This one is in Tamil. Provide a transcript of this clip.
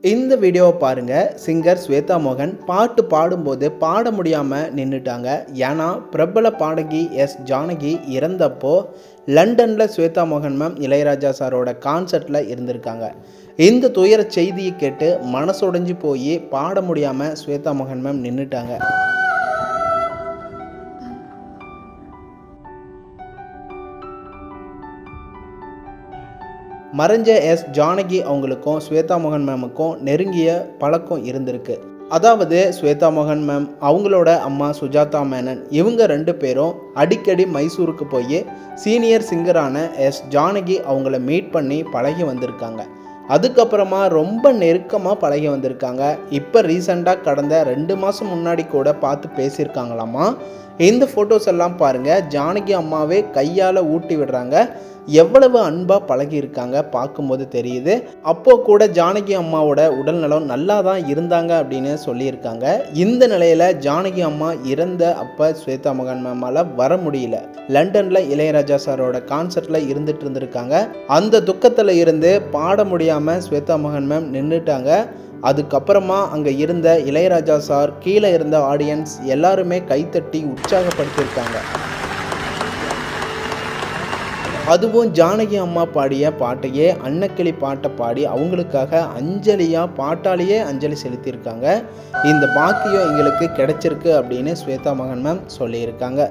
இந்த வீடியோவை பாருங்கள். சிங்கர் ஸ்வேதா மோகன் பாட்டு பாடும்போது பாட முடியாமல் நின்றுட்டாங்க. ஏன்னா பிரபல பாடகி எஸ் ஜானகி இறந்தப்போ லண்டனில் ஸ்வேதா மோகன் மேம் இளையராஜா சாரோட கான்சர்ட்டில் இருந்திருக்காங்க. இந்த துயர செய்தியை கேட்டு மனசுடைஞ்சு போய் பாட முடியாமல் ஸ்வேதா மோகன் மேம் நின்றுட்டாங்க. மறைஞ்ச எஸ் ஜானகி அவங்களுக்கும் ஸ்வேதா மோகன் மேமுக்கும் நெருங்கிய பழக்கம் இருந்திருக்கு. அதாவது ஸ்வேதா மோகன் மேம் அவங்களோட அம்மா சுஜாதா மேனன் இவங்க 2 பேரும் அடிக்கடி மைசூருக்கு போய் சீனியர் சிங்கரான எஸ் ஜானகி அவங்கள மீட் பண்ணி பழகி வந்திருக்காங்க. அதுக்கப்புறமா ரொம்ப நெருக்கமாக பழகி வந்திருக்காங்க. இப்போ ரீசெண்டாக கடந்த 2 மாதம் முன்னாடி கூட பார்த்து பேசியிருக்காங்களாமா. இந்த ஃபோட்டோஸ் எல்லாம் பாருங்கள். ஜானகி அம்மாவே கையால் ஊட்டி விடுறாங்க. எவ்வளவு அன்பாக பழகியிருக்காங்க பார்க்கும்போது தெரியுது. அப்போது கூட ஜானகி அம்மாவோட உடல்நலம் நல்லா தான் இருந்தாங்க அப்படின்னு சொல்லியிருக்காங்க. இந்த நிலையில் ஜானகி அம்மா இறந்த அப்போ ஸ்வேதா மோகன் மேமால் வர முடியல. லண்டனில் இளையராஜா சாரோட கான்சர்ட்டில் இருந்துட்டு இருந்திருக்காங்க. அந்த துக்கத்தில் இருந்து பாட முடியாமல் ஸ்வேதா மோகன் மேம் நின்றுட்டாங்க. அதுக்கப்புறமா அங்கே இருந்த இளையராஜா சார், கீழே இருந்த ஆடியன்ஸ் எல்லாருமே கைத்தட்டி உற்சாகப்படுத்தியிருக்காங்க. அதுவும் ஜானகி அம்மா பாடிய பாட்டையே அன்னக்கிளி பாட்டை பாடி அவங்களுக்காக அஞ்சலியாக பாட்டாலேயே அஞ்சலி செலுத்தியிருக்காங்க. இந்த பாக்கியம் எங்களுக்கு கிடைச்சிருக்கு அப்படின்னு ஸ்வேதா மோகன் மேம் சொல்லியிருக்காங்க.